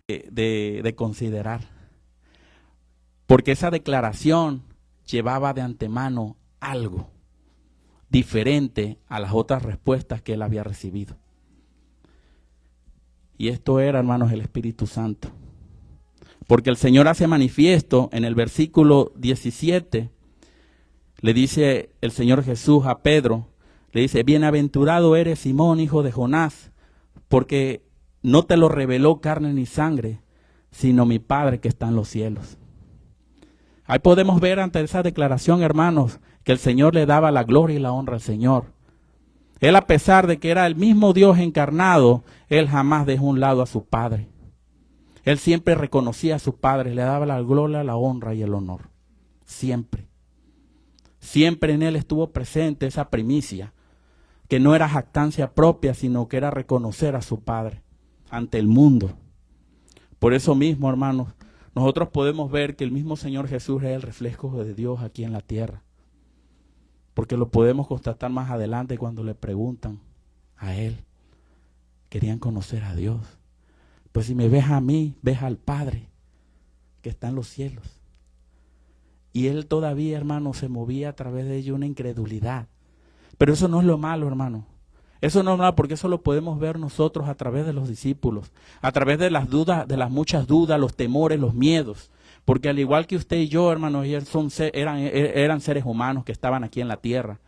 de considerar, porque esa declaración llevaba de antemano algo diferente a las otras respuestas que él había recibido. Y esto era, hermanos, el Espíritu Santo. Porque el Señor hace manifiesto en el versículo 17, le dice el Señor Jesús a Pedro, le dice: bienaventurado eres, Simón, hijo de Jonás, porque no te lo reveló carne ni sangre, sino mi Padre que está en los cielos. Ahí podemos ver ante esa declaración, hermanos, que el Señor le daba la gloria y la honra al Señor. Él, a pesar de que era el mismo Dios encarnado, él jamás dejó a un lado a su Padre. Él siempre reconocía a su Padre, le daba la gloria, la honra y el honor. Siempre. Siempre en él estuvo presente esa primicia, que no era jactancia propia, sino que era reconocer a su Padre ante el mundo. Por eso mismo, hermanos, nosotros podemos ver que el mismo Señor Jesús es el reflejo de Dios aquí en la tierra. Porque lo podemos constatar más adelante cuando le preguntan a él. Querían conocer a Dios. Pues si me ves a mí, ves al Padre que está en los cielos. Y él todavía, hermano, se movía a través de ello una incredulidad. Pero eso no es lo malo, hermano. Eso no es malo, porque eso lo podemos ver nosotros a través de los discípulos, a través de las dudas, de las muchas dudas, los temores, los miedos. Porque al igual que usted y yo, hermanos, eran seres humanos que estaban aquí en la tierra.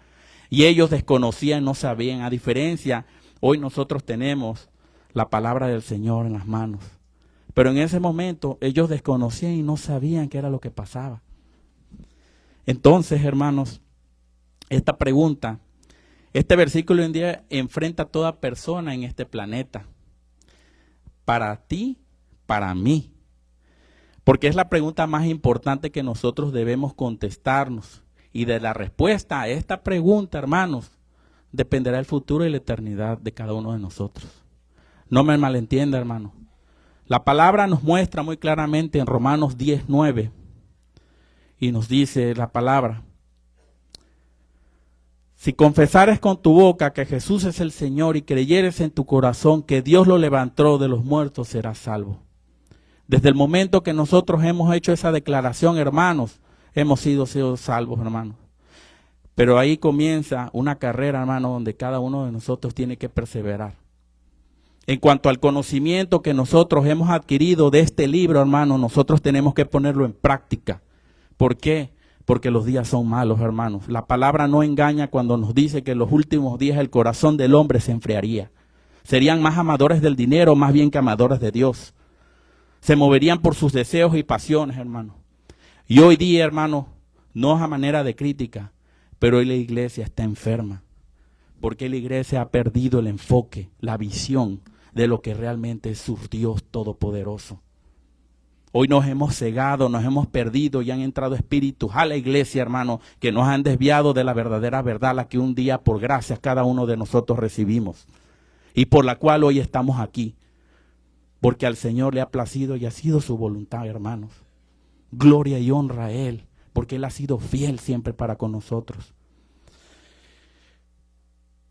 Y ellos desconocían, no sabían. A diferencia, hoy nosotros tenemos la palabra del Señor en las manos. Pero en ese momento ellos desconocían y no sabían qué era lo que pasaba. Entonces, hermanos, esta pregunta, este versículo hoy en día enfrenta a toda persona en este planeta. Para ti, para mí. Porque es la pregunta más importante que nosotros debemos contestarnos. Y de la respuesta a esta pregunta, hermanos, dependerá el futuro y la eternidad de cada uno de nosotros. No me malentienda, hermano. La palabra nos muestra muy claramente en Romanos 10:9. Y nos dice la palabra: si confesares con tu boca que Jesús es el Señor y creyeres en tu corazón que Dios lo levantó de los muertos, serás salvo. Desde el momento que nosotros hemos hecho esa declaración, hermanos, hemos sido salvos, hermanos. Pero ahí comienza una carrera, hermano, donde cada uno de nosotros tiene que perseverar. En cuanto al conocimiento que nosotros hemos adquirido de este libro, hermano, nosotros tenemos que ponerlo en práctica. ¿Por qué? Porque los días son malos, hermanos. La palabra no engaña cuando nos dice que en los últimos días el corazón del hombre se enfriaría. Serían más amadores del dinero, más bien que amadores de Dios. Se moverían por sus deseos y pasiones, hermano. Y hoy día, hermano, no es a manera de crítica, pero hoy la iglesia está enferma. Porque la iglesia ha perdido el enfoque, la visión de lo que realmente es su Dios todopoderoso. Hoy nos hemos cegado, nos hemos perdido y han entrado espíritus a la iglesia, hermano, que nos han desviado de la verdadera verdad, la que un día por gracia cada uno de nosotros recibimos. Y por la cual hoy estamos aquí. Porque al Señor le ha placido y ha sido su voluntad, hermanos. Gloria y honra a Él, porque Él ha sido fiel siempre para con nosotros.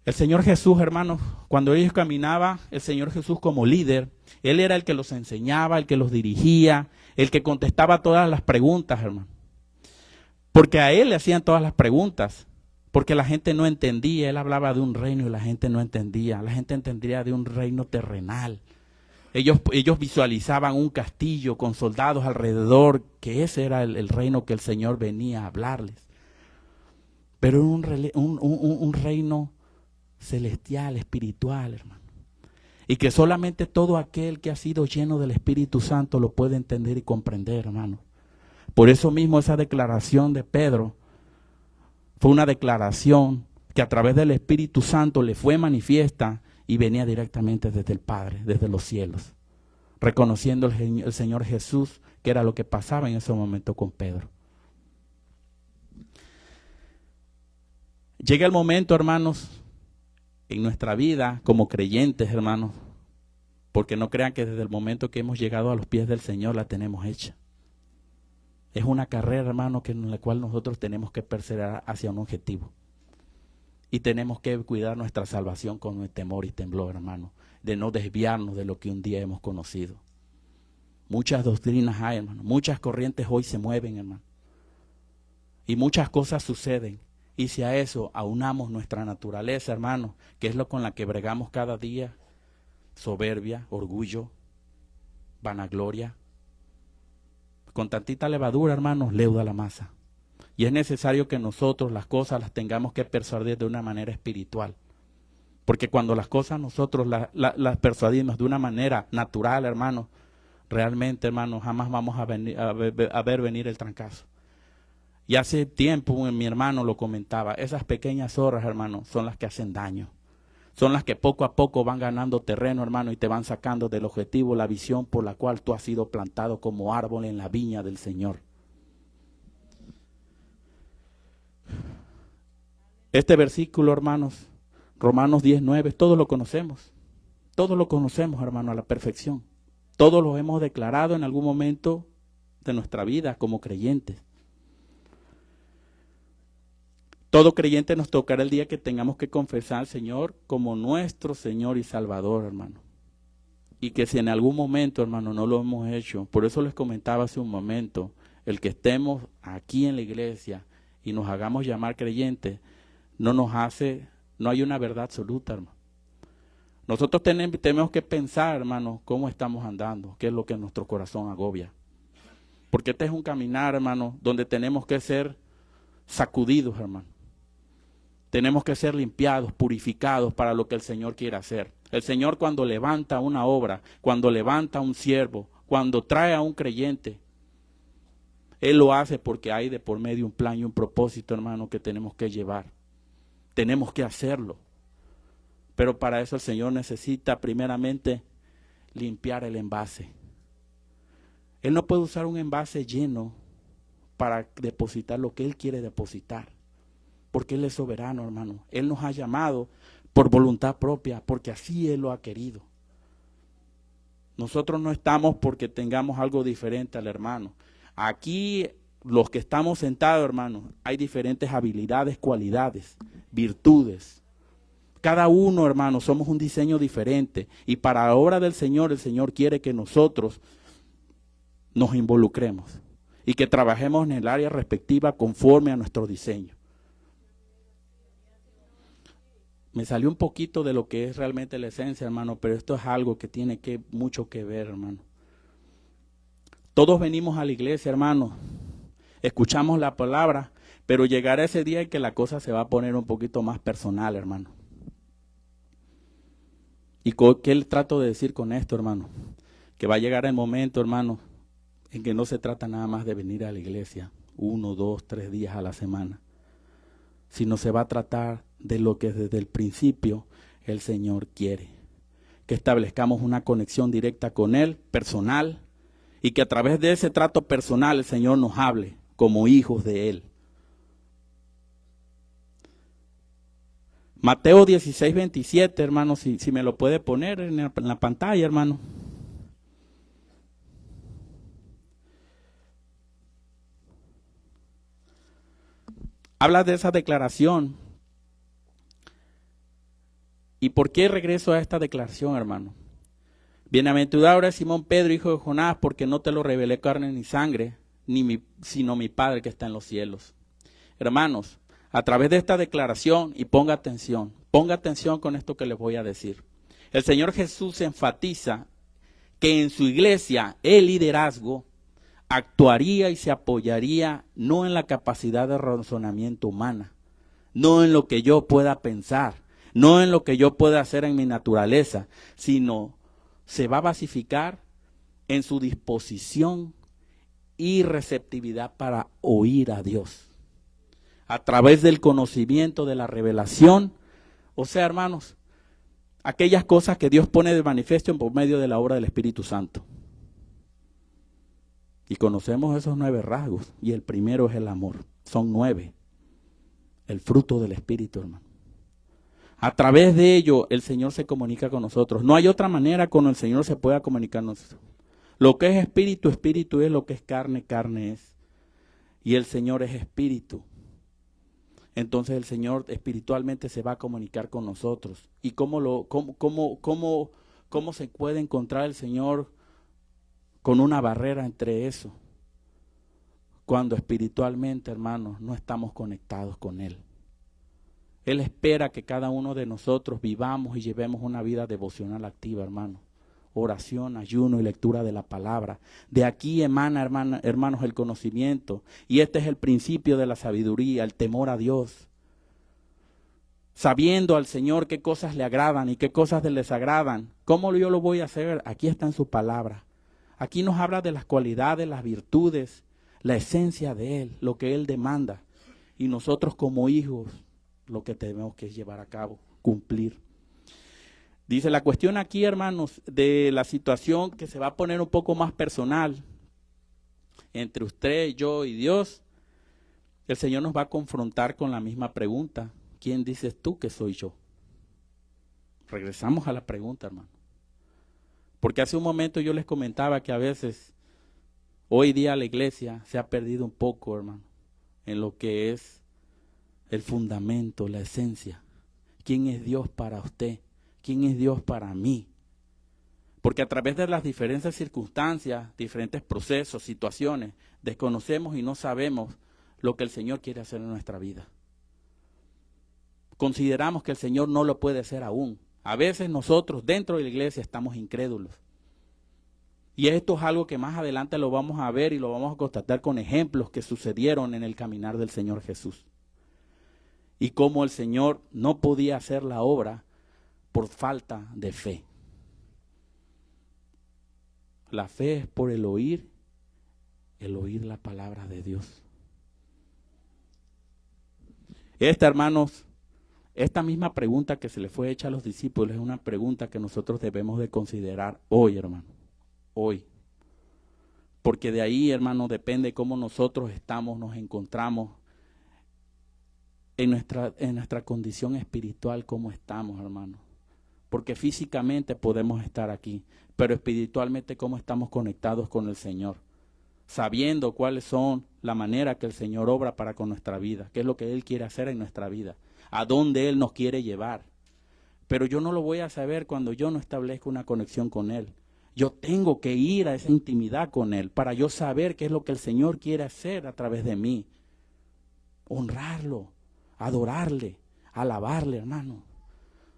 El Señor Jesús, hermanos, cuando ellos caminaban, el Señor Jesús como líder, Él era el que los enseñaba, el que los dirigía, el que contestaba todas las preguntas, hermano. Porque a Él le hacían todas las preguntas, porque la gente no entendía. Él hablaba de un reino y la gente no entendía. La gente entendía de un reino terrenal. Ellos visualizaban un castillo con soldados alrededor, que ese era el reino que el Señor venía a hablarles. Pero un reino celestial, espiritual, hermano. Y que solamente todo aquel que ha sido lleno del Espíritu Santo lo puede entender y comprender, hermano. Por eso mismo esa declaración de Pedro fue una declaración que a través del Espíritu Santo le fue manifiesta y venía directamente desde el Padre, desde los cielos, reconociendo el Señor Jesús, que era lo que pasaba en ese momento con Pedro. Llega el momento, hermanos, en nuestra vida como creyentes, hermanos, porque no crean que desde el momento que hemos llegado a los pies del Señor la tenemos hecha. Es una carrera, hermano, en la cual nosotros tenemos que perseverar hacia un objetivo. Y tenemos que cuidar nuestra salvación con temor y temblor, hermano, de no desviarnos de lo que un día hemos conocido. Muchas doctrinas hay, hermano. Muchas corrientes hoy se mueven, hermano. Y muchas cosas suceden. Y si a eso aunamos nuestra naturaleza, hermano, que es lo con la que bregamos cada día, soberbia, orgullo, vanagloria, con tantita levadura, hermanos, leuda la masa. Y es necesario que nosotros las cosas las tengamos que persuadir de una manera espiritual. Porque cuando las cosas nosotros las persuadimos de una manera natural, hermano, realmente, hermano, jamás vamos a ver venir el trancazo. Y hace tiempo mi hermano lo comentaba, esas pequeñas zorras, hermano, son las que hacen daño. Son las que poco a poco van ganando terreno, hermano, y te van sacando del objetivo, la visión por la cual tú has sido plantado como árbol en la viña del Señor. Este versículo, hermanos, Romanos 10:9, todos lo conocemos. Todos lo conocemos, hermano, a la perfección. Todos lo hemos declarado en algún momento de nuestra vida como creyentes. Todo creyente nos tocará el día que tengamos que confesar al Señor como nuestro Señor y Salvador, hermano. Y que si en algún momento, hermano, no lo hemos hecho, por eso les comentaba hace un momento, el que estemos aquí en la iglesia y nos hagamos llamar creyentes, no hay una verdad absoluta, hermano. Nosotros tenemos que pensar, hermano, cómo estamos andando, qué es lo que nuestro corazón agobia. Porque este es un caminar, hermano, donde tenemos que ser sacudidos, hermano. Tenemos que ser limpiados, purificados para lo que el Señor quiere hacer. El Señor cuando levanta una obra, cuando levanta un siervo, cuando trae a un creyente, Él lo hace porque hay de por medio un plan y un propósito, hermano, que tenemos que llevar. Tenemos que hacerlo. Pero para eso el Señor necesita primeramente limpiar el envase. Él no puede usar un envase lleno para depositar lo que Él quiere depositar. Porque Él es soberano, hermano. Él nos ha llamado por voluntad propia, porque así Él lo ha querido. Nosotros no estamos porque tengamos algo diferente al hermano. Aquí, los que estamos sentados, hermano, hay diferentes habilidades, cualidades, virtudes. Cada uno, hermano, somos un diseño diferente. Y para la obra del Señor, el Señor quiere que nosotros nos involucremos y que trabajemos en el área respectiva conforme a nuestro diseño. Me salió un poquito de lo que es realmente la esencia, hermano, pero esto es algo que tiene mucho que ver, hermano. Todos venimos a la iglesia, hermano, escuchamos la palabra, pero llegará ese día en que la cosa se va a poner un poquito más personal, hermano. ¿Y qué le trato de decir con esto, hermano? Que va a llegar el momento, hermano, en que no se trata nada más de venir a la iglesia 1, 2, 3 días a la semana, sino se va a tratar de lo que desde el principio el Señor quiere. Que establezcamos una conexión directa con Él, personal, y que a través de ese trato personal el Señor nos hable como hijos de Él. Mateo 16:27, hermano, si me lo puede poner en la pantalla, hermano. Habla de esa declaración. ¿Y por qué regreso a esta declaración, hermano? Bienaventurado eres Simón Pedro, hijo de Jonás, porque no te lo revelé carne ni sangre, sino mi Padre que está en los cielos. Hermanos, a través de esta declaración, y ponga atención con esto que les voy a decir. El Señor Jesús enfatiza que en su iglesia el liderazgo actuaría y se apoyaría no en la capacidad de razonamiento humana, no en lo que yo pueda pensar, no en lo que yo pueda hacer en mi naturaleza, sino se va a basificar en su disposición y receptividad para oír a Dios. A través del conocimiento de la revelación, o sea, hermanos, aquellas cosas que Dios pone de manifiesto por medio de la obra del Espíritu Santo. Y conocemos esos 9 rasgos, y el primero es el amor. Son 9. El fruto del Espíritu, hermano. A través de ello, el Señor se comunica con nosotros. No hay otra manera con el Señor se pueda comunicar con nosotros. Lo que es espíritu, espíritu es. Lo que es carne, carne es. Y el Señor es espíritu. Entonces el Señor espiritualmente se va a comunicar con nosotros. ¿Y cómo se puede encontrar el Señor con una barrera entre eso, cuando espiritualmente, hermanos, no estamos conectados con Él. Él espera que cada uno de nosotros vivamos y llevemos una vida devocional activa, hermanos. Oración, ayuno y lectura de la palabra. De aquí emana, hermanos, el conocimiento. Y este es el principio de la sabiduría, el temor a Dios. Sabiendo al Señor qué cosas le agradan y qué cosas le desagradan. ¿Cómo yo lo voy a hacer? Aquí está en su palabra. Aquí nos habla de las cualidades, las virtudes, la esencia de Él, lo que Él demanda. Y nosotros como hijos, lo que tenemos que llevar a cabo, cumplir. Dice, la cuestión aquí, hermanos, de la situación que se va a poner un poco más personal entre usted, yo y Dios, el Señor nos va a confrontar con la misma pregunta. ¿Quién dices tú que soy yo? Regresamos a la pregunta, hermano. Porque hace un momento yo les comentaba que a veces, hoy día la iglesia se ha perdido un poco, hermano, en lo que es el fundamento, la esencia. ¿Quién es Dios para usted? ¿Quién es Dios para mí? Porque a través de las diferentes circunstancias, diferentes procesos, situaciones, desconocemos y no sabemos lo que el Señor quiere hacer en nuestra vida. Consideramos que el Señor no lo puede hacer aún. A veces nosotros dentro de la iglesia estamos incrédulos. Y esto es algo que más adelante lo vamos a ver y lo vamos a constatar con ejemplos que sucedieron en el caminar del Señor Jesús. Y cómo el Señor no podía hacer la obra por falta de fe. La fe es por el oír la palabra de Dios. Hermanos, esta misma pregunta que se le fue hecha a los discípulos es una pregunta que nosotros debemos de considerar hoy, hermano. Hoy. Porque de ahí, hermano, depende cómo nosotros estamos, nos encontramos en nuestra condición espiritual, cómo estamos, hermano. Porque físicamente podemos estar aquí, pero espiritualmente cómo estamos conectados con el Señor. Sabiendo cuáles son la manera que el Señor obra para con nuestra vida, qué es lo que Él quiere hacer en nuestra vida, a dónde Él nos quiere llevar. Pero yo no lo voy a saber cuando yo no establezco una conexión con Él. Yo tengo que ir a esa intimidad con Él para yo saber qué es lo que el Señor quiere hacer a través de mí. Honrarlo, adorarle, alabarle, hermano.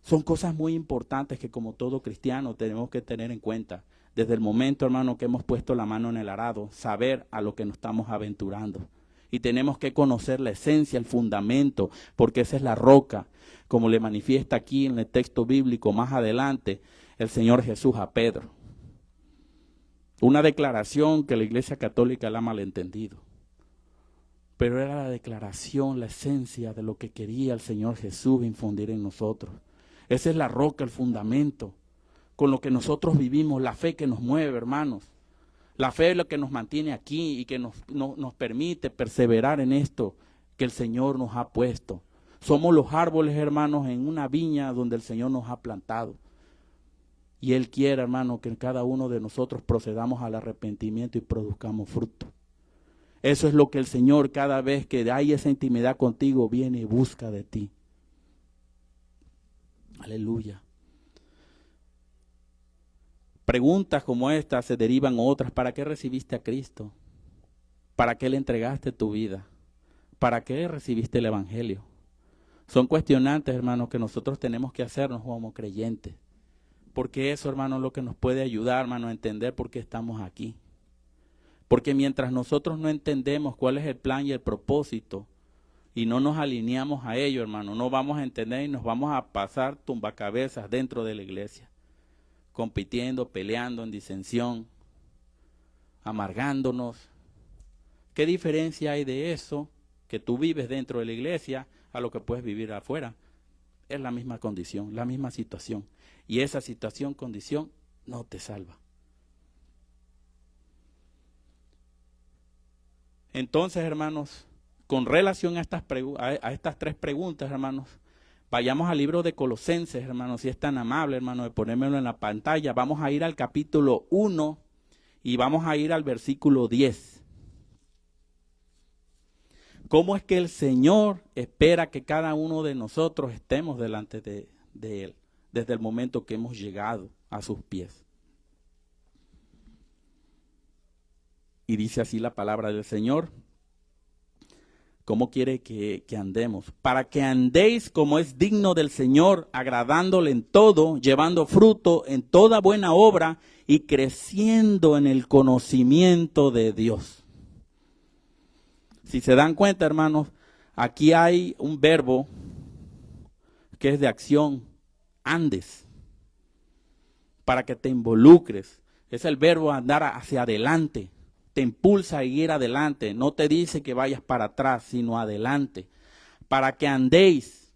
Son cosas muy importantes que como todo cristiano tenemos que tener en cuenta. Desde el momento, hermano, que hemos puesto la mano en el arado, saber a lo que nos estamos aventurando. Y tenemos que conocer la esencia, el fundamento, porque esa es la roca, como le manifiesta aquí en el texto bíblico más adelante el Señor Jesús a Pedro. Una declaración que la Iglesia Católica la ha malentendido. Pero era la declaración, la esencia de lo que quería el Señor Jesús infundir en nosotros. Esa es la roca, el fundamento, con lo que nosotros vivimos, la fe que nos mueve, hermanos. La fe es lo que nos mantiene aquí y que nos permite perseverar en esto que el Señor nos ha puesto. Somos los árboles, hermanos, en una viña donde el Señor nos ha plantado. Y Él quiere, hermano, que cada uno de nosotros procedamos al arrepentimiento y produzcamos fruto. Eso es lo que el Señor, cada vez que hay esa intimidad contigo, viene y busca de ti. Aleluya. Preguntas como estas se derivan otras. ¿Para qué recibiste a Cristo? ¿Para qué le entregaste tu vida? ¿Para qué recibiste el Evangelio? Son cuestionantes, hermanos, que nosotros tenemos que hacernos como creyentes. Porque eso, hermano, es lo que nos puede ayudar, hermano, a entender por qué estamos aquí. Porque mientras nosotros no entendemos cuál es el plan y el propósito y no nos alineamos a ello, hermano, no vamos a entender y nos vamos a pasar tumbacabezas dentro de la iglesia, compitiendo, peleando en disensión, amargándonos. ¿Qué diferencia hay de eso que tú vives dentro de la iglesia a lo que puedes vivir afuera? Es la misma condición, la misma situación. Y esa situación, condición, no te salva. Entonces, hermanos, con relación a estas tres preguntas, hermanos, vayamos al libro de Colosenses, hermanos, si es tan amable, hermano, de ponérmelo en la pantalla. Vamos a ir al capítulo 1 y vamos a ir al versículo 10. ¿Cómo es que el Señor espera que cada uno de nosotros estemos delante de Él, desde el momento que hemos llegado a sus pies? Y dice así la palabra del Señor. ¿Cómo quiere que andemos? Para que andéis como es digno del Señor, agradándole en todo, llevando fruto en toda buena obra y creciendo en el conocimiento de Dios. Si se dan cuenta, hermanos, aquí hay un verbo que es de acción, andes, para que te involucres. Es el verbo andar hacia adelante. Te impulsa a ir adelante, no te dice que vayas para atrás, sino adelante, para que andéis,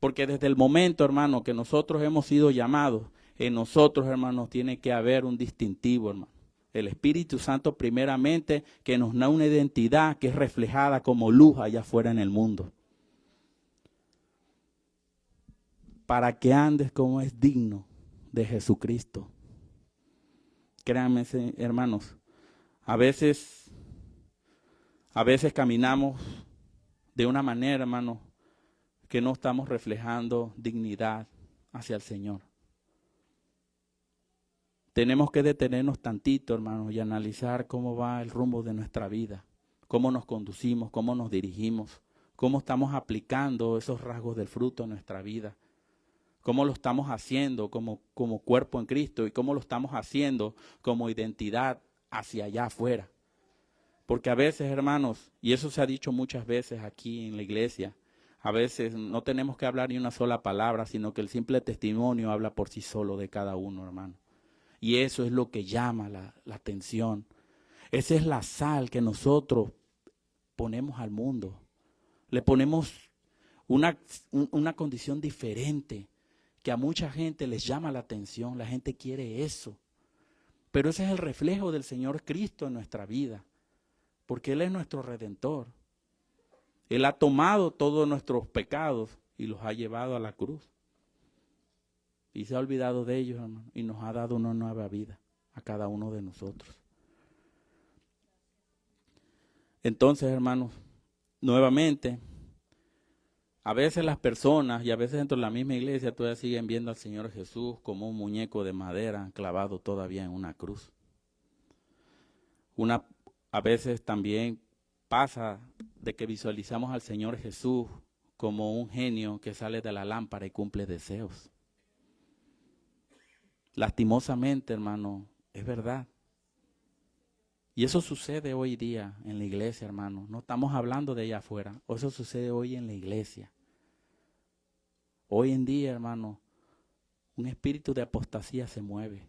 porque desde el momento, hermano, que nosotros hemos sido llamados, en nosotros, hermanos, tiene que haber un distintivo, hermano. El Espíritu Santo primeramente, que nos da una identidad que es reflejada como luz allá afuera en el mundo. Para que andes como es digno de Jesucristo. Créanme, hermanos, a veces caminamos de una manera, hermano, que no estamos reflejando dignidad hacia el Señor. Tenemos que detenernos tantito, hermanos, y analizar cómo va el rumbo de nuestra vida, cómo nos conducimos, cómo nos dirigimos, cómo estamos aplicando esos rasgos del fruto en nuestra vida, cómo lo estamos haciendo como cuerpo en Cristo y cómo lo estamos haciendo como identidad hacia allá afuera. Porque a veces, hermanos, y eso se ha dicho muchas veces aquí en la iglesia, a veces no tenemos que hablar ni una sola palabra, sino que el simple testimonio habla por sí solo de cada uno, hermano. Y eso es lo que llama la atención. Esa es la sal que nosotros ponemos al mundo. Le ponemos una condición diferente que a mucha gente les llama la atención. La gente quiere eso. Pero ese es el reflejo del Señor Cristo en nuestra vida. Porque Él es nuestro Redentor. Él ha tomado todos nuestros pecados y los ha llevado a la cruz. Y se ha olvidado de ellos, hermano, y nos ha dado una nueva vida a cada uno de nosotros. Entonces, hermanos, nuevamente, a veces las personas y a veces dentro de la misma iglesia todavía siguen viendo al Señor Jesús como un muñeco de madera clavado todavía en una cruz. A veces también pasa de que visualizamos al Señor Jesús como un genio que sale de la lámpara y cumple deseos. Lastimosamente, hermano, es verdad. Y eso sucede hoy día en la iglesia, hermano. No estamos hablando de allá afuera. Eso sucede hoy en la iglesia. Hoy en día, hermano, un espíritu de apostasía se mueve.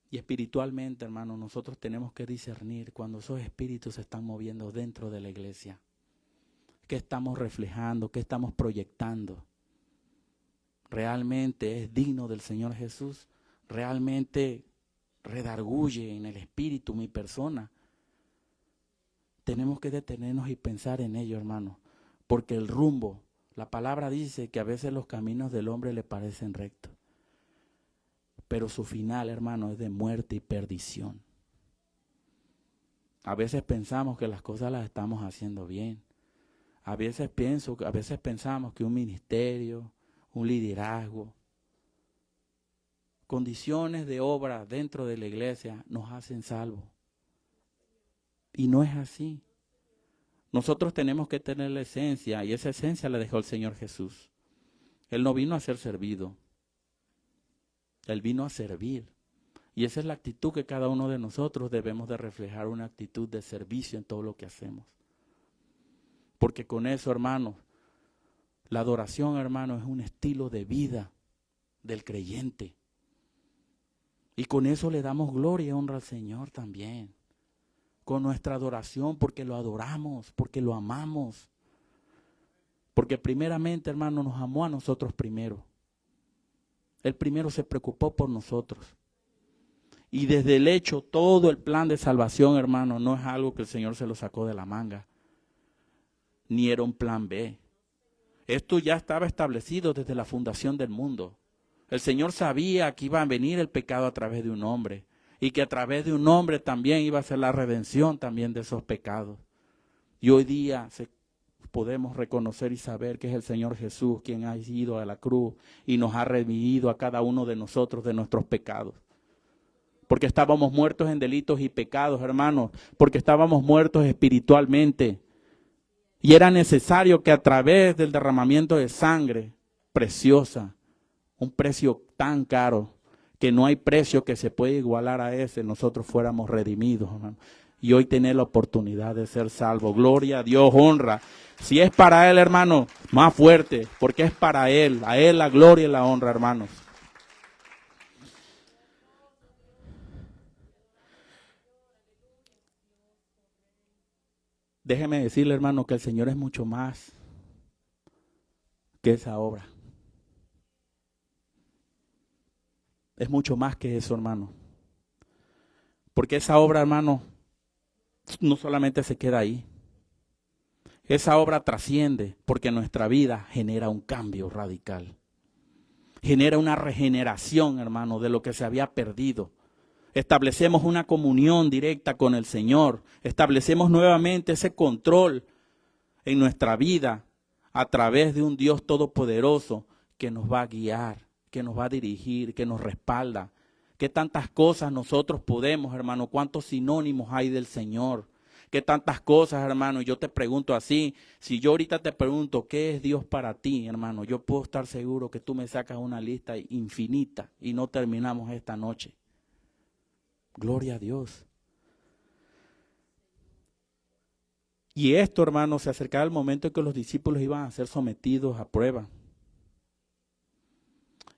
Y espiritualmente, hermano, nosotros tenemos que discernir cuando esos espíritus se están moviendo dentro de la iglesia. ¿Qué estamos reflejando? ¿Qué estamos proyectando? ¿Realmente es digno del Señor Jesús? ¿Realmente redarguye en el espíritu mi persona? Tenemos que detenernos y pensar en ello, hermano. Porque el rumbo, la palabra dice que a veces los caminos del hombre le parecen rectos. Pero su final, hermano, es de muerte y perdición. A veces pensamos que las cosas las estamos haciendo bien. A veces pensamos que un ministerio, un liderazgo, condiciones de obra dentro de la iglesia nos hacen salvos. Y no es así. Nosotros tenemos que tener la esencia, y esa esencia la dejó el Señor Jesús. Él no vino a ser servido. Él vino a servir. Y esa es la actitud que cada uno de nosotros debemos de reflejar, una actitud de servicio en todo lo que hacemos. Porque con eso, hermanos, la adoración, hermano, es un estilo de vida del creyente. Y con eso le damos gloria y honra al Señor también. Con nuestra adoración, porque lo adoramos, porque lo amamos. Porque primeramente, hermano, nos amó a nosotros primero. Él primero se preocupó por nosotros. Y desde el hecho, todo el plan de salvación, hermano, no es algo que el Señor se lo sacó de la manga. Ni era un plan B. Esto ya estaba establecido desde la fundación del mundo. El Señor sabía que iba a venir el pecado a través de un hombre. Y que a través de un hombre también iba a ser la redención también de esos pecados. Y hoy día podemos reconocer y saber que es el Señor Jesús quien ha ido a la cruz y nos ha redimido a cada uno de nosotros de nuestros pecados. porque estábamos muertos en delitos y pecados, hermanos, porque estábamos muertos espiritualmente. Y era necesario que a través del derramamiento de sangre preciosa, un precio tan caro, que no hay precio que se pueda igualar a ese, nosotros fuéramos redimidos, hermano. Y hoy tener la oportunidad de ser salvo. Gloria a Dios, honra. Si es para Él, hermano, más fuerte, porque es para Él. A Él la gloria y la honra, hermanos. Déjeme decirle, hermano, que el Señor es mucho más que esa obra. Es mucho más que eso, hermano. Porque esa obra, hermano, no solamente se queda ahí. Esa obra trasciende porque nuestra vida genera un cambio radical. Genera una regeneración, hermano, de lo que se había perdido. Establecemos una comunión directa con el Señor. Establecemos nuevamente ese control en nuestra vida a través de un Dios todopoderoso que nos va a guiar, que nos va a dirigir, que nos respalda. Qué tantas cosas nosotros podemos, hermano, cuántos sinónimos hay del Señor. Qué tantas cosas, hermano. Yo te pregunto así, si yo ahorita te pregunto, ¿qué es Dios para ti, hermano? Yo puedo estar seguro que tú me sacas una lista infinita y no terminamos esta noche. Gloria a Dios. Y esto, hermano, se acercaba el momento en que los discípulos iban a ser sometidos a prueba.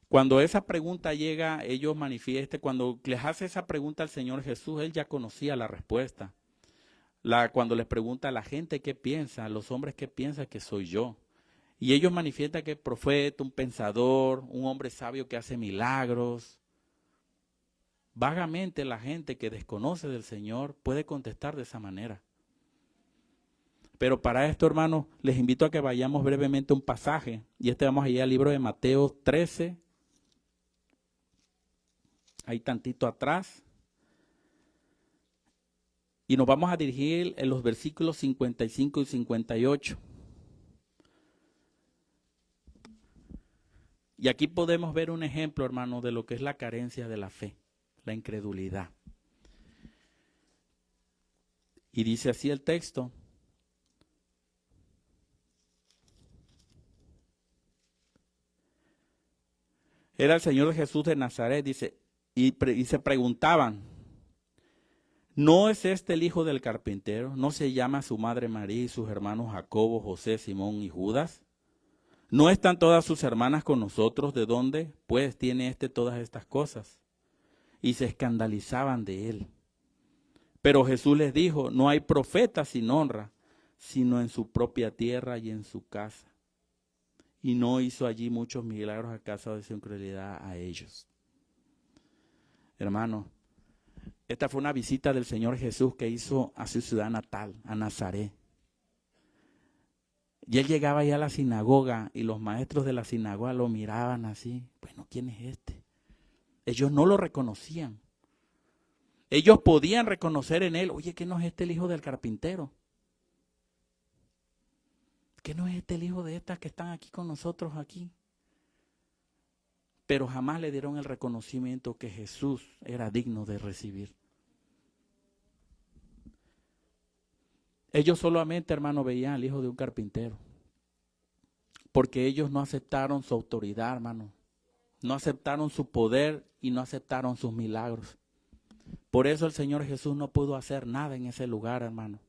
Cuando esa pregunta llega, ellos manifiestan, cuando les hace esa pregunta al Señor Jesús, Él ya conocía la respuesta. Cuando les pregunta a la gente qué piensa, a los hombres qué piensan que soy yo. Y ellos manifiestan que el profeta, un pensador, un hombre sabio que hace milagros. Vagamente la gente que desconoce del Señor puede contestar de esa manera. Pero para esto, hermanos, les invito a que vayamos brevemente a un pasaje. Y vamos a ir al libro de Mateo 13. Ahí tantito atrás. Y nos vamos a dirigir en los versículos 55 y 58. Y aquí podemos ver un ejemplo, hermano, de lo que es la carencia de la fe, la incredulidad. Y dice así el texto. Era el Señor Jesús de Nazaret, dice, y se preguntaban, ¿no es este el hijo del carpintero? ¿No se llama su madre María y sus hermanos Jacobo, José, Simón y Judas? ¿No están todas sus hermanas con nosotros? ¿De dónde, pues, tiene todas estas cosas? Y se escandalizaban de él. Pero Jesús les dijo, no hay profeta sin honra, sino en su propia tierra y en su casa. Y no hizo allí muchos milagros a causa de su incredulidad a ellos. Hermano, esta fue una visita del Señor Jesús que hizo a su ciudad natal, a Nazaret. Y él llegaba allá a la sinagoga y los maestros de la sinagoga lo miraban así. Bueno, ¿quién es este? Ellos no lo reconocían. Ellos podían reconocer en él, oye, ¿qué no es el hijo del carpintero? ¿Qué no es el hijo de estas que están aquí con nosotros aquí? Pero jamás le dieron el reconocimiento que Jesús era digno de recibir. Ellos solamente, hermano, veían al hijo de un carpintero. Porque ellos no aceptaron su autoridad, hermano. No aceptaron su poder y no aceptaron sus milagros. Por eso el Señor Jesús no pudo hacer nada en ese lugar, hermano.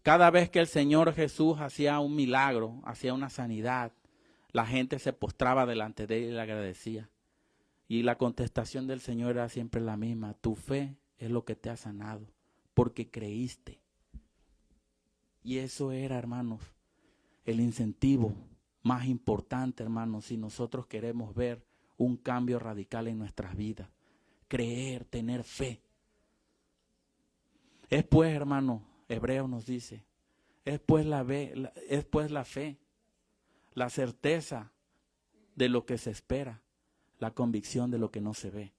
Cada vez que el Señor Jesús hacía un milagro, hacía una sanidad, la gente se postraba delante de él y le agradecía. Y la contestación del Señor era siempre la misma. Tu fe es lo que te ha sanado, porque creíste. Y eso era, hermanos, el incentivo más importante, hermanos, si nosotros queremos ver un cambio radical en nuestras vidas. Creer, tener fe. Es pues, hermano, Hebreo nos dice, es pues la fe, la certeza de lo que se espera, la convicción de lo que no se ve.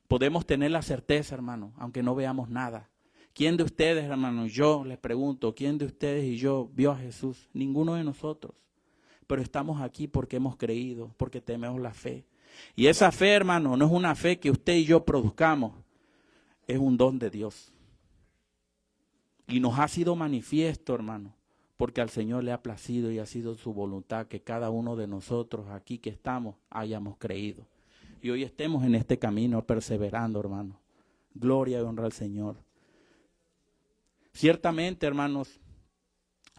Podemos tener la certeza, hermano, aunque no veamos nada. ¿Quién de ustedes, hermano? Yo les pregunto, ¿quién de ustedes y yo vio a Jesús? Ninguno de nosotros. Pero estamos aquí porque hemos creído, porque tenemos la fe. Y esa fe, hermano, no es una fe que usted y yo produzcamos. es un don de Dios. Y nos ha sido manifiesto, hermano, porque al Señor le ha placido y ha sido su voluntad que cada uno de nosotros aquí que estamos hayamos creído. Y hoy estemos en este camino perseverando, hermano. Gloria y honra al Señor. Ciertamente, hermanos,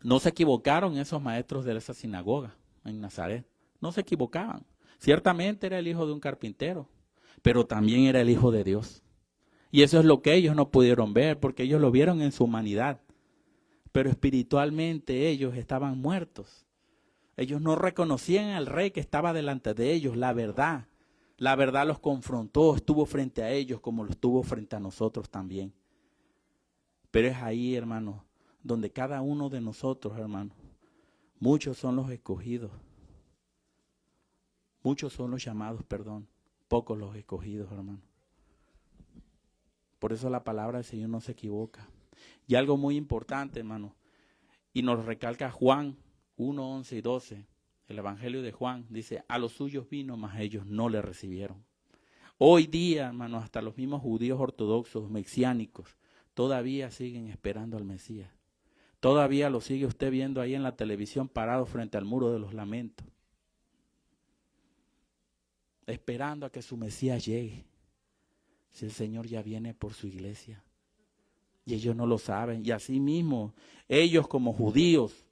no se equivocaron esos maestros de esa sinagoga en Nazaret. No se equivocaban. Ciertamente era el hijo de un carpintero, pero también era el hijo de Dios. Y eso es lo que ellos no pudieron ver, porque ellos lo vieron en su humanidad. Pero espiritualmente ellos estaban muertos. Ellos no reconocían al rey que estaba delante de ellos, la verdad. La verdad los confrontó, estuvo frente a ellos como lo estuvo frente a nosotros también. Pero es ahí, hermanos, donde cada uno de nosotros, hermanos, muchos son los escogidos. Muchos son los llamados, perdón. Pocos los escogidos, hermano. Por eso la palabra del Señor no se equivoca. Y algo muy importante, hermano, y nos recalca Juan 1, 11 y 12, el Evangelio de Juan, dice, a los suyos vino, mas ellos no le recibieron. Hoy día, hermano, hasta los mismos judíos ortodoxos, mesiánicos, todavía siguen esperando al Mesías. Todavía lo sigue usted viendo ahí en la televisión parado frente al muro de los lamentos, esperando a que su Mesías llegue. Si el Señor ya viene por su iglesia. Y ellos no lo saben. Y así mismo, ellos como judíos,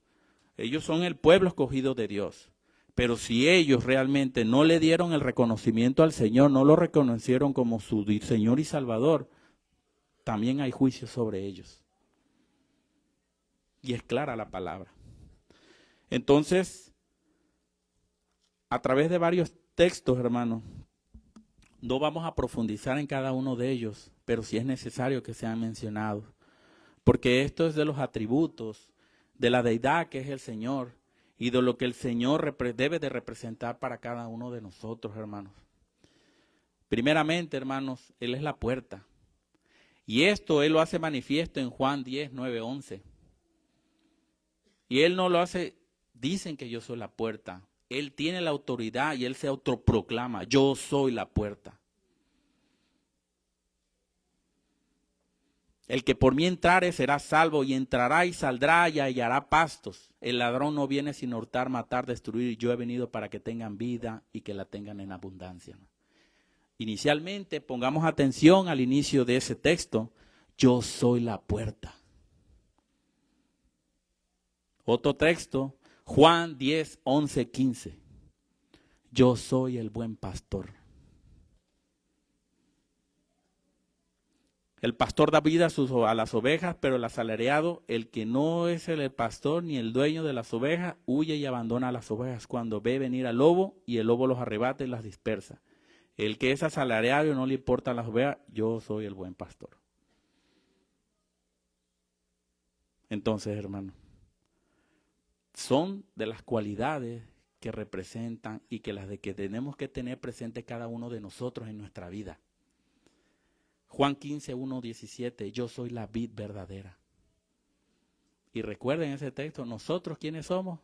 ellos son el pueblo escogido de Dios. Pero si ellos realmente no le dieron el reconocimiento al Señor, no lo reconocieron como su Señor y Salvador, también hay juicio sobre ellos. Y es clara la palabra. Entonces, a través de varios textos, hermanos, no vamos a profundizar en cada uno de ellos, pero sí es necesario que sean mencionados, porque esto es de los atributos de la deidad que es el Señor y de lo que el Señor debe de representar para cada uno de nosotros, hermanos. Primeramente, hermanos, Él es la puerta. Y esto Él lo hace manifiesto en Juan 10, 9, 11. Y Él no lo hace, dicen que yo soy la puerta. Él tiene la autoridad y Él se autoproclama, yo soy la puerta. El que por mí entrare será salvo, y entrará y saldrá y hallará pastos. El ladrón no viene sin hurtar, matar, destruir. Yo he venido para que tengan vida y que la tengan en abundancia. Inicialmente, pongamos atención al inicio de ese texto. Yo soy la puerta. Otro texto, Juan 10, 11, 15. Yo soy el buen pastor. El pastor da vida a las ovejas, pero el asalariado, el que no es el pastor ni el dueño de las ovejas, huye y abandona a las ovejas cuando ve venir al lobo, y el lobo los arrebata y las dispersa. El que es asalariado y no le importan las ovejas, yo soy el buen pastor. Entonces, hermano, son de las cualidades que representan y que las de que tenemos que tener presente cada uno de nosotros en nuestra vida. Juan 15, 1, 17, yo soy la vid verdadera. Y recuerden ese texto, nosotros ¿quiénes somos?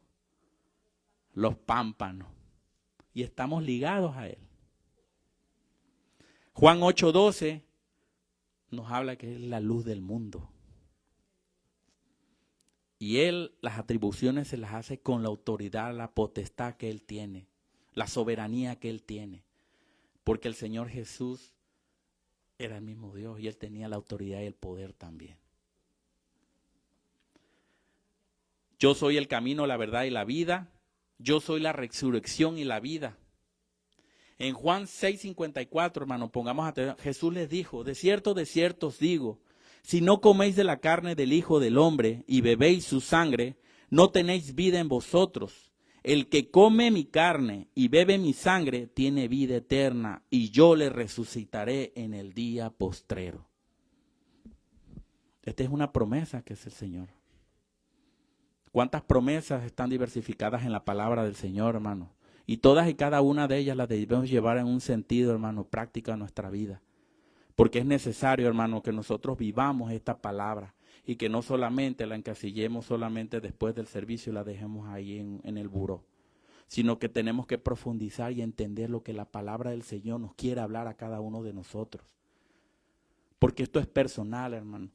Los pámpanos. Y estamos ligados a Él. Juan 8, 12 nos habla que es la luz del mundo. Y Él las atribuciones se las hace con la autoridad, la potestad que Él tiene, la soberanía que Él tiene. Porque el Señor Jesús era el mismo Dios y Él tenía la autoridad y el poder también. Yo soy el camino, la verdad y la vida. Yo soy la resurrección y la vida. En Juan 6:54, hermano, pongamos atención. Jesús les dijo, de cierto os digo, si no coméis de la carne del Hijo del Hombre y bebéis su sangre, no tenéis vida en vosotros. El que come mi carne y bebe mi sangre tiene vida eterna, y yo le resucitaré en el día postrero. Esta es una promesa que es el Señor. ¿Cuántas promesas están diversificadas en la palabra del Señor, hermano? Y todas y cada una de ellas las debemos llevar en un sentido, hermano, práctico a nuestra vida. Porque es necesario, hermano, que nosotros vivamos esta palabra y que no solamente la encasillemos solamente después del servicio y la dejemos ahí en el buró, sino que tenemos que profundizar y entender lo que la palabra del Señor nos quiere hablar a cada uno de nosotros. Porque esto es personal, hermano.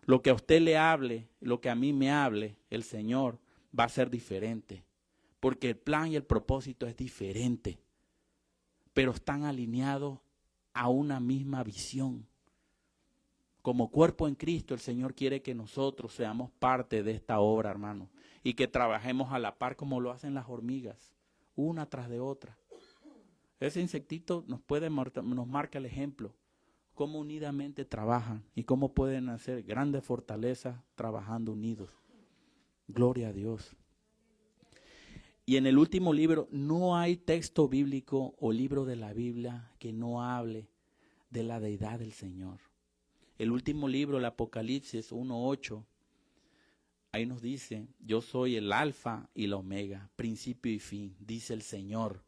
Lo que a usted le hable, lo que a mí me hable, el Señor va a ser diferente. Porque el plan y el propósito es diferente. Pero están alineados a una misma visión. Como cuerpo en Cristo, el Señor quiere que nosotros seamos parte de esta obra, hermano. Y que trabajemos a la par como lo hacen las hormigas, una tras de otra. Ese insectito nos marca el ejemplo. Cómo unidamente trabajan y cómo pueden hacer grandes fortalezas trabajando unidos. Gloria a Dios. Y en el último libro, no hay texto bíblico o libro de la Biblia que no hable de la deidad del Señor. El último libro, el Apocalipsis 1:8, ahí nos dice, yo soy el alfa y la omega, principio y fin, dice el Señor.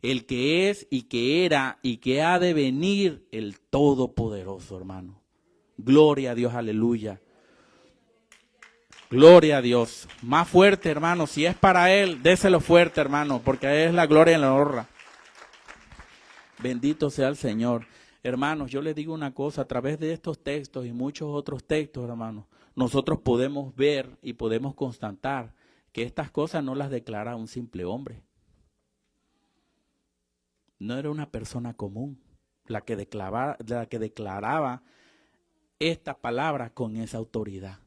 El que es y que era y que ha de venir, el Todopoderoso, hermano. Gloria a Dios, aleluya. Gloria a Dios. Más fuerte, hermano. Si es para Él, déselo fuerte, hermano, porque es la gloria y la honra. Bendito sea el Señor. Hermanos, yo les digo una cosa, a través de estos textos y muchos otros textos, hermanos, nosotros podemos ver y podemos constatar que estas cosas no las declara un simple hombre. No era una persona común la que declaraba esta palabra con esa autoridad.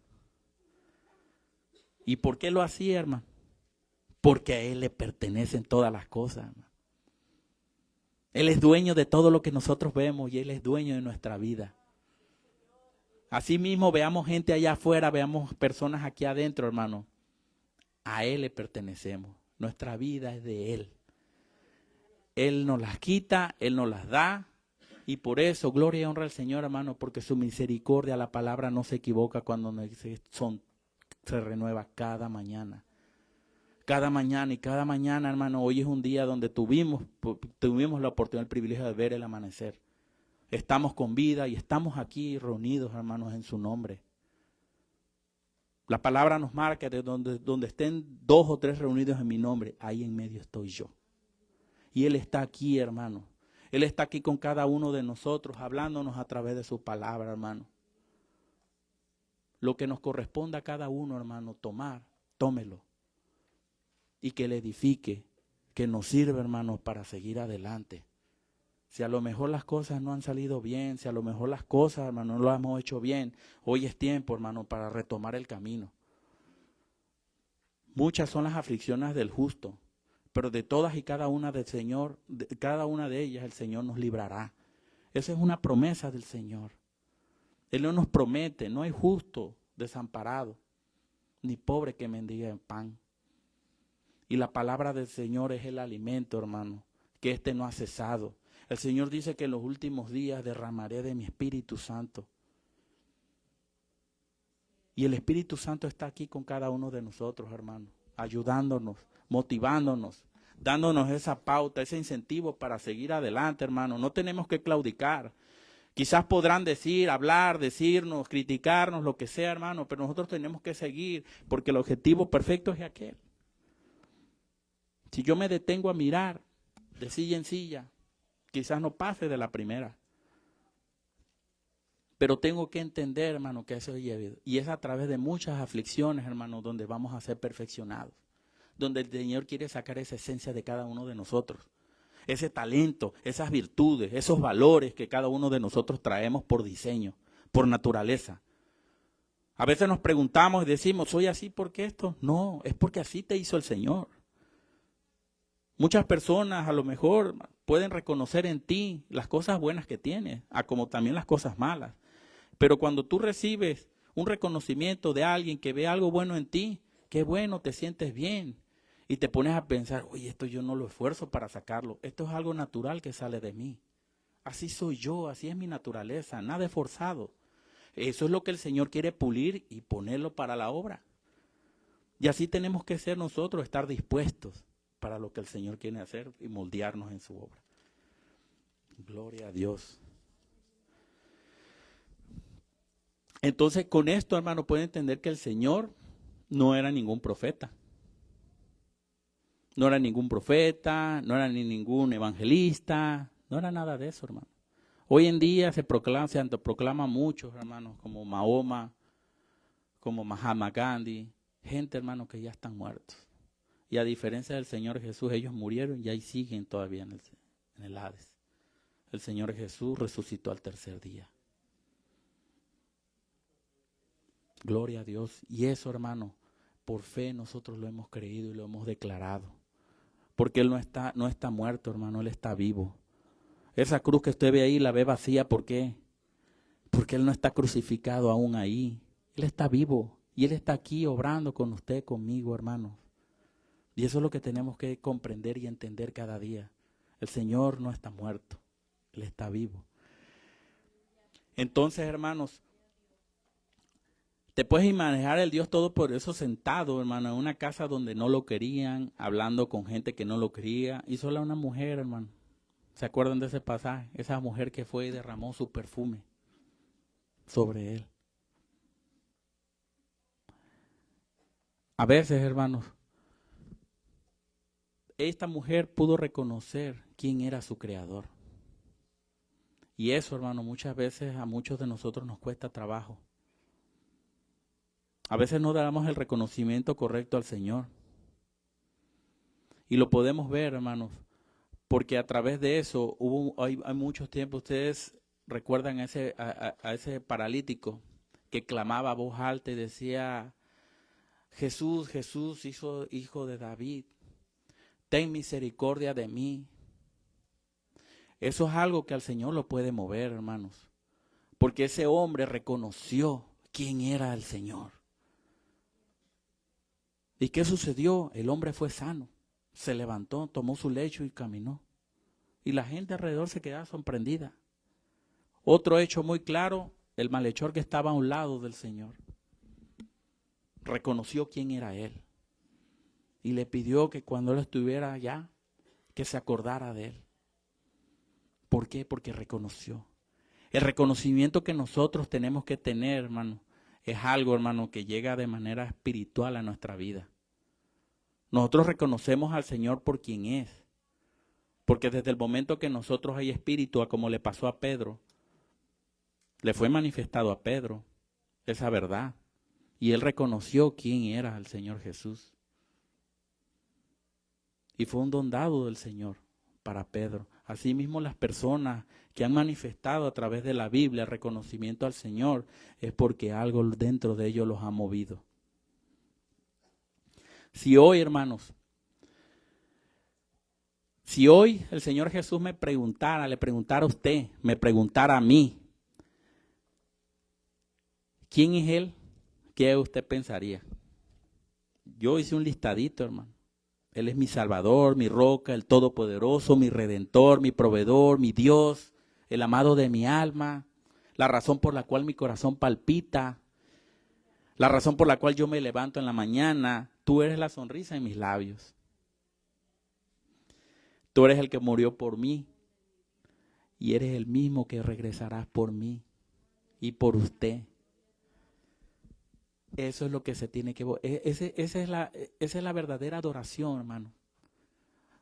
¿Y por qué lo hacía, hermano? Porque a Él le pertenecen todas las cosas, hermano. Él es dueño de todo lo que nosotros vemos y Él es dueño de nuestra vida. Asimismo, veamos gente allá afuera, veamos personas aquí adentro, hermano. A Él le pertenecemos. Nuestra vida es de Él. Él nos las quita, Él nos las da. Y por eso, gloria y honra al Señor, hermano, porque su misericordia, la palabra no se equivoca cuando se renueva cada mañana. Cada mañana y cada mañana, hermano, hoy es un día donde tuvimos la oportunidad, el privilegio de ver el amanecer. Estamos con vida y estamos aquí reunidos, hermanos, en su nombre. La palabra nos marca de donde estén 2 o 3 reunidos en mi nombre, ahí en medio estoy yo. Y Él está aquí, hermano. Él está aquí con cada uno de nosotros, hablándonos a través de su palabra, hermano. Lo que nos corresponde a cada uno, hermano, tomar, tómelo. Y que le edifique, que nos sirva, hermano, para seguir adelante. Si a lo mejor las cosas no han salido bien, si a lo mejor las cosas, hermano, no lo hemos hecho bien, hoy es tiempo, hermano, para retomar el camino. Muchas son las aflicciones del justo, pero de todas y cada una del Señor, cada una de ellas el Señor nos librará. Esa es una promesa del Señor. Él no nos promete, no hay justo desamparado, ni pobre que mendigue pan. Y la palabra del Señor es el alimento, hermano, que no ha cesado. El Señor dice que en los últimos días derramaré de mi Espíritu Santo. Y el Espíritu Santo está aquí con cada uno de nosotros, hermano, ayudándonos, motivándonos, dándonos esa pauta, ese incentivo para seguir adelante, hermano. No tenemos que claudicar. Quizás podrán decir, hablar, decirnos, criticarnos, lo que sea, hermano, pero nosotros tenemos que seguir porque el objetivo perfecto es aquel. Si yo me detengo a mirar de silla en silla, quizás no pase de la primera. Pero tengo que entender, hermano, que eso es, y es a través de muchas aflicciones, hermano, donde vamos a ser perfeccionados. Donde el Señor quiere sacar esa esencia de cada uno de nosotros. Ese talento, esas virtudes, esos valores que cada uno de nosotros traemos por diseño, por naturaleza. A veces nos preguntamos y decimos, ¿soy así porque esto? No, es porque así te hizo el Señor. Muchas personas a lo mejor pueden reconocer en ti las cosas buenas que tienes, como también las cosas malas. Pero cuando tú recibes un reconocimiento de alguien que ve algo bueno en ti, qué bueno, te sientes bien. Y te pones a pensar, oye, esto yo no lo esfuerzo para sacarlo. Esto es algo natural que sale de mí. Así soy yo, así es mi naturaleza, nada es forzado. Eso es lo que el Señor quiere pulir y ponerlo para la obra. Y así tenemos que ser nosotros, estar dispuestos para lo que el Señor quiere hacer y moldearnos en su obra. Gloria a Dios. Entonces, con esto, hermano, pueden entender que el Señor no era ningún profeta. No era ningún profeta, no era ni ningún evangelista, no era nada de eso, hermano. Hoy en día se autoproclama muchos, hermanos, como Mahoma, como Mahatma Gandhi, gente, hermanos, que ya están muertos. Y a diferencia del Señor Jesús, ellos murieron y ahí siguen todavía en el Hades. El Señor Jesús resucitó al tercer día. Gloria a Dios. Y eso, hermano, por fe nosotros lo hemos creído y lo hemos declarado. Porque Él no está muerto, hermano, Él está vivo. Esa cruz que usted ve ahí la ve vacía, ¿por qué? Porque Él no está crucificado aún ahí. Él está vivo y Él está aquí obrando con usted, conmigo, hermanos. Y eso es lo que tenemos que comprender y entender cada día. El Señor no está muerto, Él está vivo. Entonces, hermanos, te puedes imaginar el Dios Todopoderoso sentado, hermano, en una casa donde no lo querían, hablando con gente que no lo quería, y solo una mujer, hermano. ¿Se acuerdan de ese pasaje? Esa mujer que fue y derramó su perfume sobre Él. A veces, hermanos, esta mujer pudo reconocer quién era su creador. Y eso, hermano, muchas veces a muchos de nosotros nos cuesta trabajo. A veces no damos el reconocimiento correcto al Señor. Y lo podemos ver, hermanos, porque a través de eso hay muchos tiempos. Ustedes recuerdan a ese paralítico que clamaba a voz alta y decía: Jesús, Jesús, hijo de David, ten misericordia de mí. Eso es algo que al Señor lo puede mover, hermanos, porque ese hombre reconoció quién era el Señor. ¿Y qué sucedió? El hombre fue sano, se levantó, tomó su lecho y caminó. Y la gente alrededor se quedaba sorprendida. Otro hecho muy claro, el malhechor que estaba a un lado del Señor reconoció quién era Él. Y le pidió que cuando Él estuviera allá, que se acordara de Él. ¿Por qué? Porque reconoció. El reconocimiento que nosotros tenemos que tener, hermano, es algo, hermano, que llega de manera espiritual a nuestra vida. Nosotros reconocemos al Señor por quien es. Porque desde el momento que nosotros hay espíritu, como le pasó a Pedro, le fue manifestado a Pedro esa verdad. Y él reconoció quién era el Señor Jesús. Y fue un don dado del Señor para Pedro. Asimismo, las personas que han manifestado a través de la Biblia el reconocimiento al Señor es porque algo dentro de ellos los ha movido. Si hoy, hermanos, si hoy el Señor Jesús le preguntara a usted, me preguntara a mí, ¿quién es Él? ¿Qué usted pensaría? Yo hice un listadito, hermano. Él es mi Salvador, mi roca, el Todopoderoso, mi Redentor, mi Proveedor, mi Dios, el amado de mi alma, la razón por la cual mi corazón palpita, la razón por la cual yo me levanto en la mañana. Tú eres la sonrisa en mis labios. Tú eres el que murió por mí y eres el mismo que regresarás por mí y por usted. Eso es lo que se tiene que... Esa es la verdadera adoración, hermano.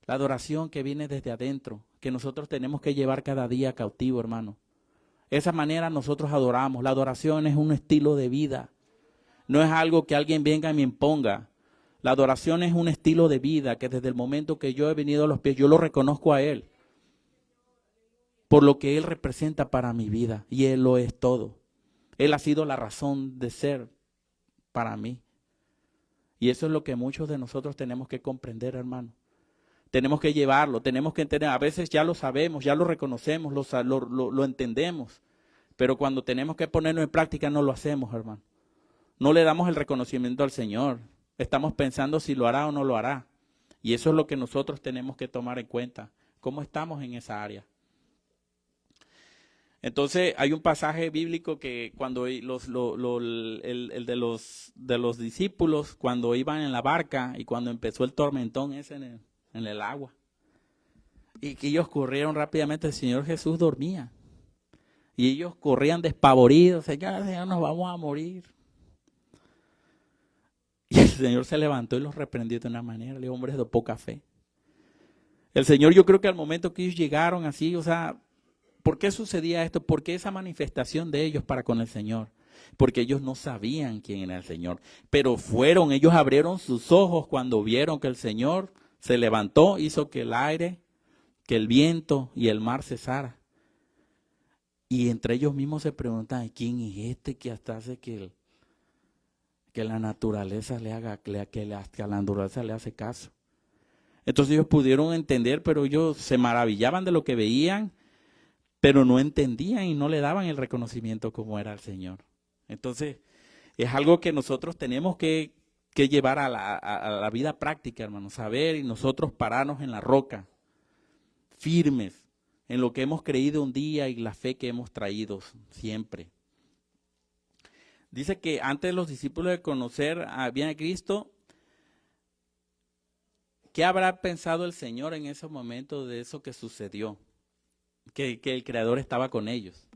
La adoración que viene desde adentro, que nosotros tenemos que llevar cada día cautivo, hermano. Esa manera nosotros adoramos. La adoración es un estilo de vida. No es algo que alguien venga y me imponga. La adoración es un estilo de vida que desde el momento que yo he venido a los pies, yo lo reconozco a Él. Por lo que Él representa para mi vida. Y Él lo es todo. Él ha sido la razón de ser para mí. Y eso es lo que muchos de nosotros tenemos que comprender, hermano. Tenemos que llevarlo, tenemos que entender. A veces ya lo sabemos, ya lo reconocemos, lo entendemos. Pero cuando tenemos que ponerlo en práctica no lo hacemos, hermano. No le damos el reconocimiento al Señor. Estamos pensando si lo hará o no lo hará. Y eso es lo que nosotros tenemos que tomar en cuenta. ¿Cómo estamos en esa área? Entonces hay un pasaje bíblico que cuando el de los discípulos, cuando iban en la barca y cuando empezó el tormentón ese en el agua, y que ellos corrieron rápidamente, el Señor Jesús dormía. Y ellos corrían despavoridos, Señor, nos vamos a morir. Y el Señor se levantó y los reprendió de una manera, le dijo: hombres de poca fe. El Señor, yo creo que al momento que ellos llegaron así, o sea, ¿Por qué sucedía esto? ¿Por qué esa manifestación de ellos para con el Señor? Porque ellos no sabían quién era el Señor. Pero ellos abrieron sus ojos cuando vieron que el Señor se levantó, hizo que el aire, que el viento y el mar cesara. Y entre ellos mismos se preguntan, ¿quién es este que hasta hace que la naturaleza le haga, que a la naturaleza le hace caso? Entonces ellos pudieron entender, pero ellos se maravillaban de lo que veían, pero no entendían y no le daban el reconocimiento como era el Señor. Entonces es algo que nosotros tenemos que llevar a la vida práctica, hermanos, saber y nosotros pararnos en la roca, firmes en lo que hemos creído un día y la fe que hemos traído siempre. Dice que antes de los discípulos de conocer bien a Cristo, ¿qué habrá pensado el Señor en ese momento de eso que sucedió? Que el Creador estaba con ellos.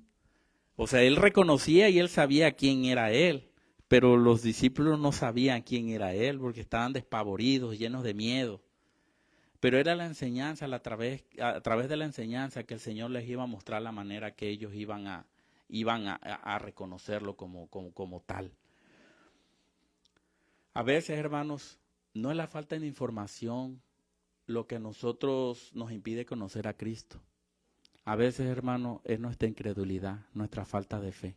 O sea, Él reconocía y Él sabía quién era Él, pero los discípulos no sabían quién era Él porque estaban despavoridos, llenos de miedo. Pero era la enseñanza, a través de la enseñanza que el Señor les iba a mostrar la manera que ellos iban a reconocerlo como tal. A veces, hermanos, no es la falta de información lo que a nosotros nos impide conocer a Cristo. A veces, hermano, es nuestra incredulidad, nuestra falta de fe.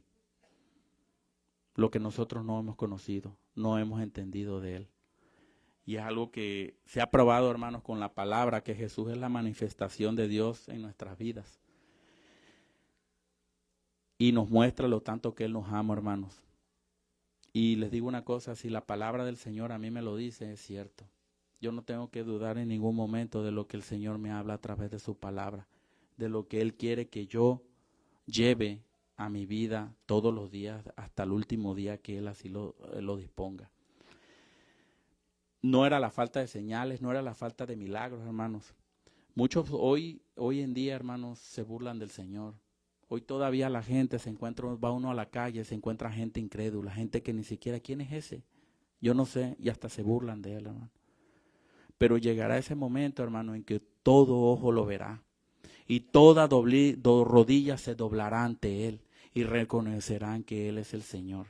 Lo que nosotros no hemos conocido, no hemos entendido de Él. Y es algo que se ha probado, hermanos, con la palabra, que Jesús es la manifestación de Dios en nuestras vidas. Y nos muestra lo tanto que Él nos ama, hermanos. Y les digo una cosa, si la palabra del Señor a mí me lo dice, es cierto. Yo no tengo que dudar en ningún momento de lo que el Señor me habla a través de su palabra, de lo que Él quiere que yo lleve a mi vida todos los días, hasta el último día que Él así lo disponga. No era la falta de señales, no era la falta de milagros, hermanos. Muchos hoy en día, hermanos, se burlan del Señor. Hoy todavía la gente va uno a la calle, se encuentra gente incrédula, gente que ni siquiera, ¿quién es ese? Yo no sé, y hasta se burlan de Él, hermano. Pero llegará ese momento, hermano, en que todo ojo lo verá. Y toda rodilla se doblará ante Él y reconocerán que Él es el Señor.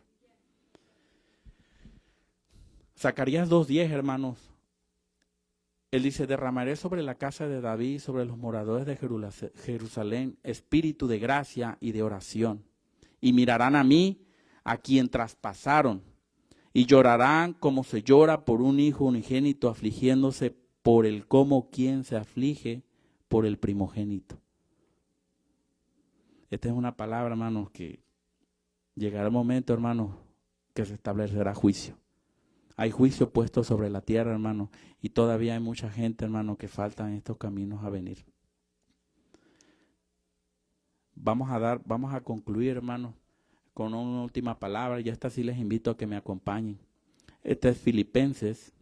Zacarías 2:10, hermanos. Él dice, derramaré sobre la casa de David, sobre los moradores de Jerusalén, espíritu de gracia y de oración. Y mirarán a mí, a quien traspasaron, y llorarán como se llora por un hijo unigénito, afligiéndose por el como quien se aflige por el primogénito. Esta es una palabra, hermanos, que llegará el momento, hermanos, que se establecerá juicio. Hay juicio puesto sobre la tierra, hermano, y todavía hay mucha gente, hermano, que faltan estos caminos a venir. Vamos a concluir, hermano, con una última palabra, y esta sí les invito a que me acompañen. Esta es Filipenses.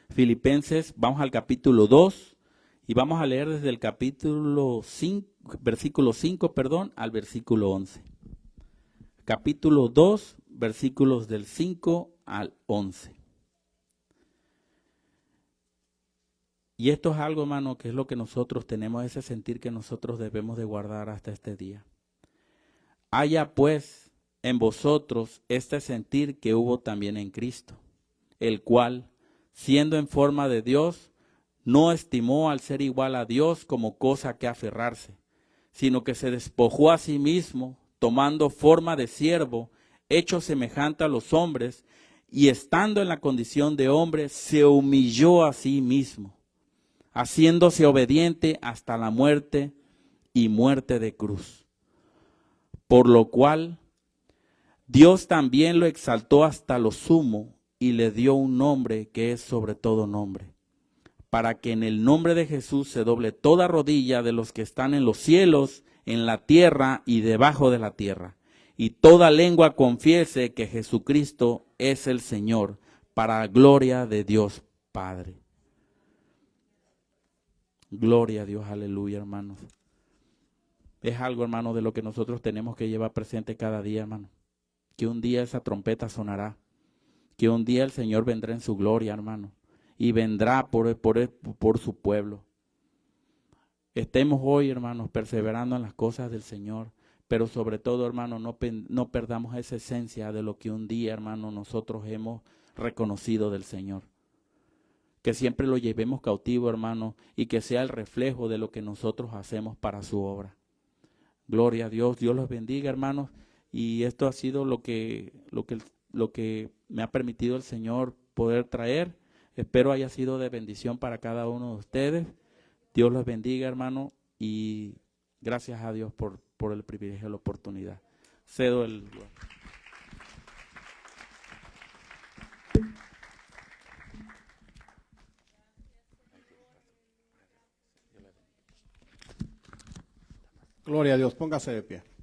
Filipenses, vamos al capítulo 2. Y vamos a leer desde el capítulo 5, versículo 5, al versículo 11. Capítulo 2, versículos del 5 al 11. Y esto es algo, hermano, que es lo que nosotros tenemos, ese sentir que nosotros debemos de guardar hasta este día. Haya pues en vosotros este sentir que hubo también en Cristo, el cual, siendo en forma de Dios, no estimó al ser igual a Dios como cosa que aferrarse, sino que se despojó a sí mismo, tomando forma de siervo, hecho semejante a los hombres, y estando en la condición de hombre, se humilló a sí mismo, haciéndose obediente hasta la muerte y muerte de cruz. Por lo cual, Dios también lo exaltó hasta lo sumo y le dio un nombre que es sobre todo nombre, para que en el nombre de Jesús se doble toda rodilla de los que están en los cielos, en la tierra y debajo de la tierra, y toda lengua confiese que Jesucristo es el Señor, para gloria de Dios Padre. Gloria a Dios, aleluya, hermanos. Es algo, hermano, de lo que nosotros tenemos que llevar presente cada día, hermano. Que un día esa trompeta sonará que un día el Señor vendrá en su gloria, hermano, y vendrá por su pueblo. Estemos hoy, hermanos, perseverando en las cosas del Señor, pero sobre todo, hermano, no perdamos esa esencia de lo que un día, hermano, nosotros hemos reconocido del Señor. Que siempre lo llevemos cautivo, hermano, y que sea el reflejo de lo que nosotros hacemos para su obra. Gloria a Dios, Dios los bendiga, hermanos, y esto ha sido lo que me ha permitido el Señor poder traer. Espero haya sido de bendición para cada uno de ustedes. Dios los bendiga, hermano, y gracias a Dios por el privilegio y la oportunidad. Cedo el lugar. Gloria a Dios, póngase de pie.